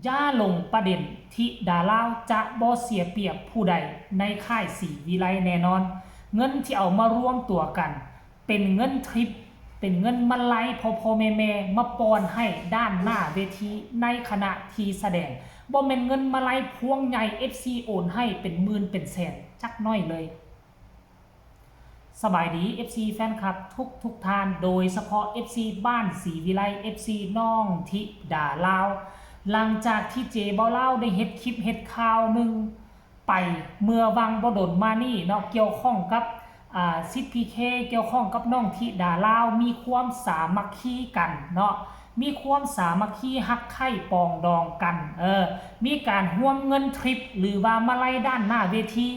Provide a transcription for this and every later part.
ย่าลงประเด็นที่ดาราจะบ่เสียเปรียบผู้ใดในค่ายสีวิไลแน่นอนเงินที่เอามารวมตัวกันเป็นเงินทริปเป็นเงินมาไล่พ่อแม่มาปอนให้ด้านหน้าเวทีในขณะที่แสดงบ่แม่นเงินมาไล่พวงใหญ่ FC โอนให้เป็นหมื่นเป็นแสนจักน้อยเลยสบายดี FC แฟนคลับทุกท่านโดยเฉพาะ FC บ้านสีวิไล FC น้องธิดาลาวหลังจากที่เจบ่เล่าได้เฮ็ดคลิปเฮ็ดข่าวหนึ่งไปเมื่อวังบ่ดนมานี่เนาะเกี่ยวข้องกับซิดพีเคเกี่ยวข้องกับน้องธิดาลาวมีความสามัคคีกันเนาะมีความสามัคคีฮักไข่ปองดองกันมีการห่วงเงินทริปหรือว่ามาไล่ด้านหน้าเวที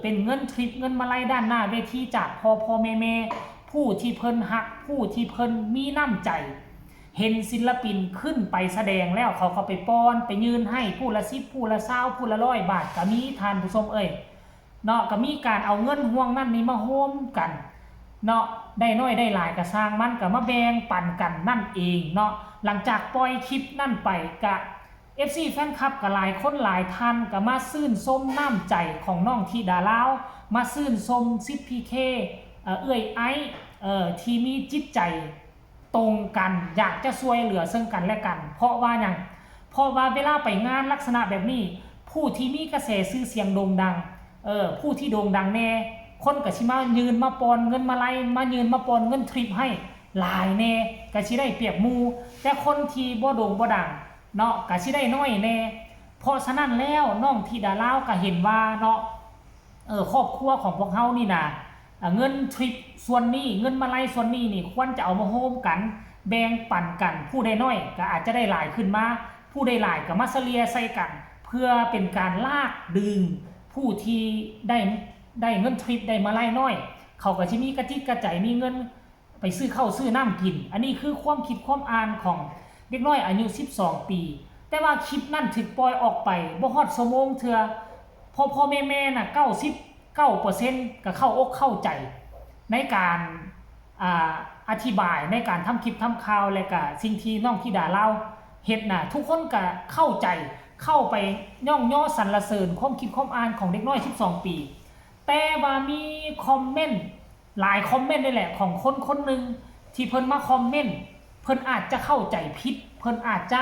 เป็นเงินทริปเงินมาไล่ด้านหน้าเวทีจากพ่อแม่ผู้ที่เพิ่นฮักผู้ที่เพิ่นมีน้ำใจเห็นศิลปินขึ้นไปแสดงแล้วเขาไปป้อนไปยืนให้ผู้ละ10ผู้ละ20ผู้ละ100 บาทก็มีทานผู้ชมเนาะก็มีการเอาเงินห่วงนั่นนี่มาโฮมกันเนาะได้น้อยได้หลายก็สร้างมันก็มาแบ่งปันกันนั่นเองเนาะหลังจากปล่อยคลิปนั่นไปก็ FC แฟนคลับก็หลายคนหลายท่านก็มาซื่นชมน้ำใจของน้องธิดาลาวมาซื่นชมซิดพีเคไอที่มีจิตใจตรงกันอยากจะช่วยเหลือซึ่งกันและกันเพราะว่าอย่างเพราะว่าเวลาไปงานลักษณะแบบนี้ผู้ที่มีกระแสชื่อเสียงโด่งดังผู้ที่โด่งดังแน่คนก็สิมายืนมาปอนเงินมาไล่มายืนมาปอนเงินทริปให้หลายแน่ก็สิได้เปรียบหมู่แต่คนที่บ่โด่งบ่ดังเนาะก็สิได้น้อยแน่เพราะฉะนั้นแล้วน้องธิดาลาวก็เห็นว่าเนาะครอบครัวของพวกเฮานี่นะเงินทริปส่วนนี้เงินมาไล่ส่วนนี้นี่ควรจะเอามาโฮมกันแบ่งปันกันผู้ใดน้อยก็อาจจะได้หลายขึ้นมาผู้ใดหลายก็มาเฉลี่ยใส่กันเพื่อเป็นการลากดึงผู้ที่ได้เงินทริปได้มาไล่น้อยเขาก็สิมีกระจิตกระใจมีเงินไปซื้อข้าวซื้อน้ำกินอันนี้คือความคิดความอ่านของเด็กน้อยอายุ12 ปีแต่ว่าคลิปนั่นถูกปล่อยออกไปบ่ฮอดชั่วโมงเทื่อพ่อแม่น่ะ99%ก็เข้าอกเข้าใจในการอธิบายในการทำคลิปทำข่าวและก็สิ่งที่น้องธิดาเล่าเฮ็ดน่ะทุกคนก็เข้าใจเข้าไปย่องย่อสรรเสริญความคิดความอ่านของเด็กน้อย12 ปีแต่ว่ามีคอมเมนต์หลายคอมเมนต์นี่แหละของคนหนึ่งที่เพิ่นมาคอมเมนต์เพิ่นอาจจะเข้าใจผิดเพิ่นอาจจะ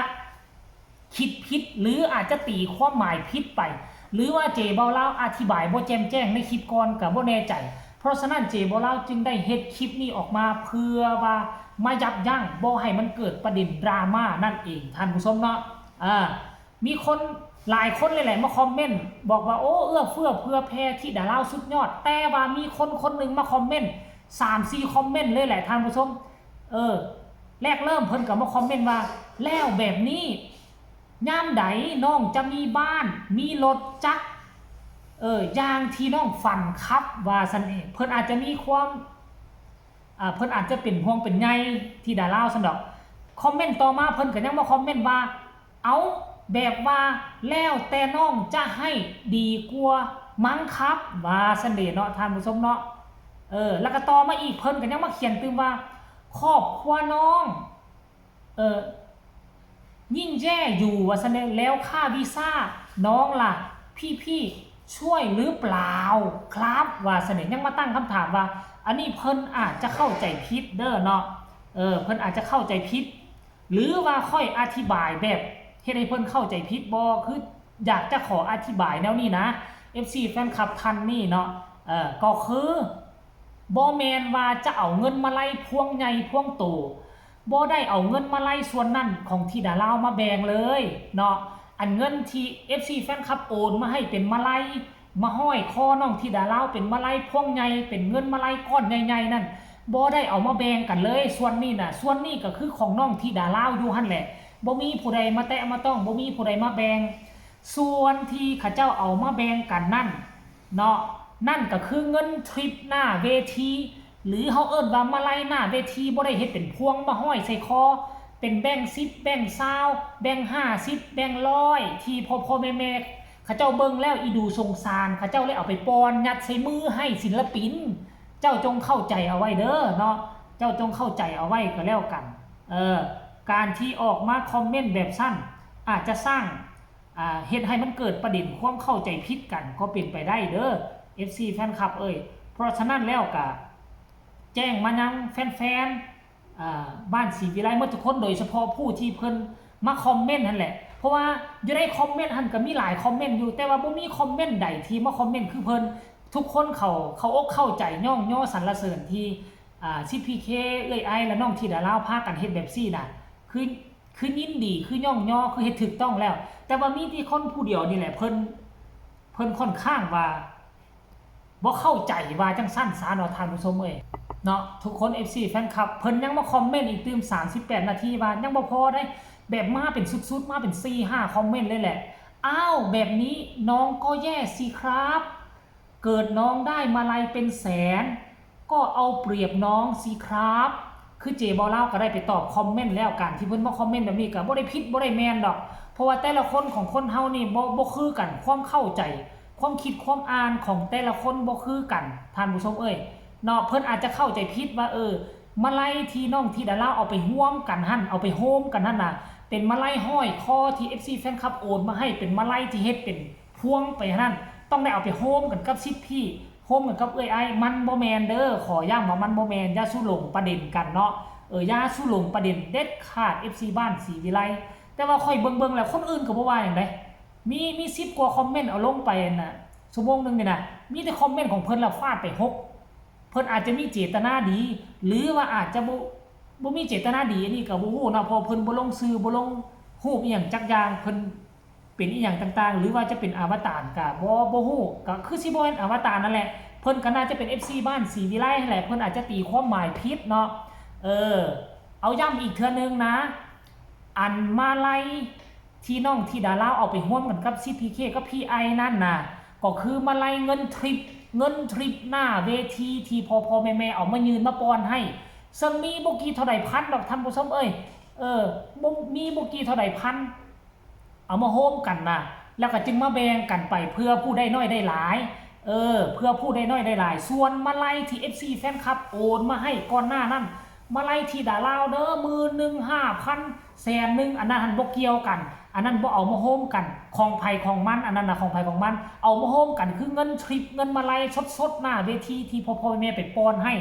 คิดผิดหรืออาจจะตีความหมายผิดไปหรือว่าเจเบาเล่าอธิบายบ่แจ่มแจ้งในคลิปก่อนก็บ่แน่ใจเพราะฉะนั้นเจเบาเล่าจึงได้เฮ็ดคลิปนี้ออกมาเพื่อว่ามายับยั้งบ่ให้มันเกิดประเด็นดราม่านั่นเองท่านผู้ชมเนาะมีคนหลายคนเลยแหละมาคอมเมนต์บอกว่าโอ้เอื้อเฟื้อเผื่อแผ่ที่ดาราสุดยอดแต่ว่ามีคนหนึ่งมาคอมเมนต์ 3-4 คอมเมนต์เลยแหละท่านผู้ชมแรกเริ่มเพิ่นก็มาคอมเมนต์ว่าแล้วแบบนี้ย่ามใดน้องจะมีบ้านมีรถจักรอย่างที่น้องฝันครับว่าซั่นเองเพิ่นอาจจะมีความเพิ่นอาจจะเป็นห่วงเป็นใยที่ดาราซั่นดอกคอมเมนต์ต่อมาเพิ่นก็ยังมาคอมเมนต์ว่าเอาแบบว่าแล้วแต่น้องจะให้ดีกว่ามั้งครับว่าซั่นเด้เนาะท่านผู้ชมเนาะแล้วก็ต่อมาอีกเพิ่นก็ยังมาเขียนตึมว่าครอบครัวน้องยิ่งแย่อยู่ว่าซั่นแล้วค่าวีซ่าน้องล่ะพี่ช่วยหรือเปล่าครับว่าซั่นยังมาตั้งคำถามว่าอันนี้เพิ่นอาจจะเข้าใจผิดเด้อเนาะเพิ่นอาจจะเข้าใจผิดหรือว่าค่อยอธิบายแบบเฮ็ดให้เพิ่นเข้าใจผิดบ่คืออยากจะขออธิบายแนวนี้นะ FC แฟนคลับท่านนี่เนาะก็คือบ่แม่นว่าจะเอาเงินมาไล่พวงใหญ่พวงโตบ่ได้เอาเงินมาไล่ส่วนนั้นของที่ดารามาแบ่งเลยเนาะอันเงินที่ FC แฟนคลับโอนมาให้เป็นมาไล่มาห้อยคอน้องที่ดาราเป็นมาไล่พวงใหญ่เป็นเงินมาไล่ก้อนใหญ่ๆนั่นบ่ได้เอามาแบ่งกันเลยส่วนนี้น่ะส่วนนี้ก็คือของน้องที่ดาราอยู่หั่นแหละบ่มีผู้ใดมาแตะมาต้องบ่มีผู้ใดมาแบ่งส่วนที่เขาเจ้าเอามาแบ่งกันนั่นเนาะนั่นก็คือเงินทริปหน้าเวทีหรือเฮาเอิ้นว่ามาไล่หน้าเวทีบ่ได้เฮ็ดเป็นพวงมาห้อยใส่คอเป็นแบงค์10แบงค์20แบงค์50แบงค์100ที่พ่อแม่เขาเจ้าเบิ่งแล้วอีดูสงสารเขาเจ้าเลยเอาไปปอนยัดใส่มือให้ศิลปินเจ้าจงเข้าใจเอาไว้เด้อเนาะเจ้าจงเข้าใจเอาไว้ก็แล้วกันการที่ออกมาคอมเมนต์แบบสั้น อาจจะสร้างเฮ็ดให้มันเกิดประเด็นความเข้าใจผิดกันก็เป็นไปได้เด้อ FC แฟนคลับเพราะฉะนั้นแล้วก็แจ้งมายังแฟนๆบ้านศรีวิไลหมดทุกคนโดยเฉพาะผู้ที่เพิ่นมาคอมเมนต์นั่นแหละเพราะว่าอยู่ในคอมเมนต์หันก็มีหลายคอมเมนต์อยู่แต่ว่าบ่มีคอมเมนต์ใดที่มาคอมเมนต์คือเพิ่นทุกคนเขาอกเข้าใจย่องย่อสรรเสริญที่CPK ไอและน้องที่ดาราพากันเฮ็ดแบบซี่น่ะคือยินดีคือย่องย่อคือเฮ็ดถูกต้องแล้วแต่ว่ามีที่คนผู้เดียวนี่แหละเพิ่นค่อนข้างว่าบ่เข้าใจว่าจังซั่นซะเนาะท่านผู้ชมเนาะทุกคน FC แฟนคลับเพิ่นยังมาคอมเมนต์อีกตื่ม38นาทีว่ายังบ่พอได้แบบมาเป็นสุดๆมาเป็น 4-5 คอมเมนต์เลยแหละอ้าวแบบนี้น้องก็แย่สิครับเกิดน้องได้มาลัยเป็นแสนก็เอาเปรียบน้องสิครับคือเจบอลเล่าก็ได้ไปตอบคอมเมนต์แล้วกันที่เพิ่นมาคอมเมนต์แบบนี้ก็บ่ได้ผิดบ่ได้แม่นดอกเพราะว่าแต่ละคนของคนเฮานี่บ่คือกันความเข้าใจความคิดความอ่านของแต่ละคนบ่คือกันท่านผู้ชมเนาะเพิ่นอาจจะเข้าใจผิดว่ามาลัยที่น้องที่ดาราเอาไปห่วมกันหั่นเอาไปโฮมกันหั่นน่ะเป็นมาลัยห้อยคอที่ FC แฟนคลับโอนมาให้เป็นมาลัยที่เฮ็ดเป็นพวงไปนั่นต้องได้เอาไปโฮมกันกับซิปพี่โฮมกันกับไอมันบ่แมนเด้อขอย้ำว่ามันบ่แมนอย่าสู้หลงประเด็นกันเนาะอย่าสู้หลงประเด็นเด็ดขาด FC บ้านศรีวิไลแต่ว่าค่อยเบิ่งแล้วคนอื่นก็บ่ว่าอย่างใดมี10กว่าคอมเมนต์เอาลงไปน่ะชั่วโมงนึงนี่น่ะมีแต่คอมเมนต์ของเพิ่นแล้วฟาดไป6เพิ่นอาจจะมีเจตนาดีหรือว่าอาจจะบ่มีเจตนาดีอันนี้ก็บ่ฮู้นะเพราะเพิ่นบ่ลงชื่อบ่ลงรูปอีหยังจักอย่างเพิ่นเป็นอีหยังต่างๆหรือว่าจะเป็นอวตารก็บ่ฮู้ก็คือสิบ่เป็นอวตารนั่นแหละเพิ่นก็น่าจะเป็น FC บ้านศรีวิไลนั่นแหละเพิ่นอาจจะตีความหมายผิดเนาะเอาย้ำอีกเทื่อนึงนะอันมาลัยที่น้องที่ดาราเอาไปร่วมกันกับ CPK กับ PI นั่นน่ะก็คือมาลัยเงินทริปหน้าเวทีที่พ่อแม่เอามายืนมาป้อนให้ซึ่งมีบ่กี่เท่าใดพันดอกท่านผู้ชมมีบ่กี่เท่าใดพันเอามาโฮมกันนะแล้วก็จึงมาแบ่งกันไปเพื่อผู้ได้น้อยได้หลายเพื่อผู้ได้น้อยได้หลายส่วนมาลัยที่ FC แฟนคลับโอนมาให้ก่อนหน้านั้นมาลัยที่ดาราเด้อ10,000 5,000แสนนึงอันนั้นหันบ่เกี่ยวกันอันนั้นบ่เอามาโฮมกันของไผของมันอันนั้นน่ะของไผของมันเอามาโฮมกันคือเงินทริปเงินมาลัยสดๆหน้าเวทีที่พ่อแม่ไปป้อนให้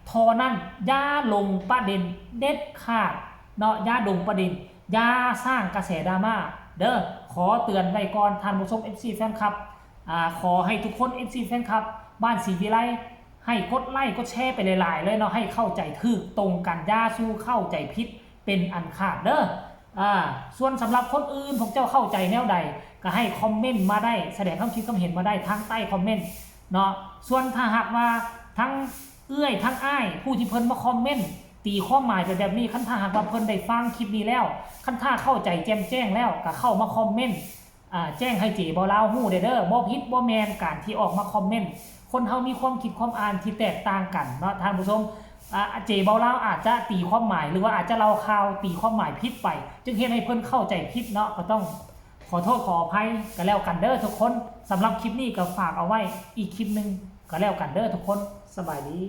ทอนั้นอย่าลงประเด็นเด็ดขาดเนาะอย่าลงประเด็นอย่าสร้างกระแสดราม่าเด้อขอเตือนไว้ก่อนท่านผู้ชม FC แฟนคลับขอให้ทุกคน FC แฟนคลับบ้านศรีวิไลให้กดไลค์กดแชร์ไปหลายๆเลยเนาะให้เข้าใจถูกตรงกันอย่าสู้เข้าใจผิดเป็นอันขาดเด้อส่วนสำหรับคนอื่นผมเจ้าเข้าใจแนวใดก็ให้คอมเมนต์มาได้แสดงความคิดความเห็นมาได้ทางใต้คอมเมนต์เนาะส่วนถ้าหากว่าทั้งทั้งอ้ายผู้ที่เพิ่นมาคอมเมนต์ตีข้อหมายแบบนี้คันถ้าหากว่าเพิ่นได้ฟังคลิปนี้แล้วคันถ้าเข้าใจแจ่มแจ้งแล้วก็เข้ามาคอมเมนต์แจ้งให้เจ๋บ่ลาวฮู้เด้อบ่ผิดบ่แม่นการที่ออกมาคอมเมนต์คนเฮามีความคิดความอ่านที่แตกต่างกันเนาะท่านผู้ชมเจเบาเล่าอาจจะตีความหมายหรือว่าอาจจะเล่าข่าวตีความหมายผิดไปจึงเฮ็ดให้เพิ่นเข้าใจผิดเนาะก็ต้องขอโทษขออภัยกันแล้วกันเด้อทุกคนสำหรับคลิปนี้ก็ฝากเอาไว้อีกคลิปนึงก็แล้วกันเด้อทุกคนสบายดี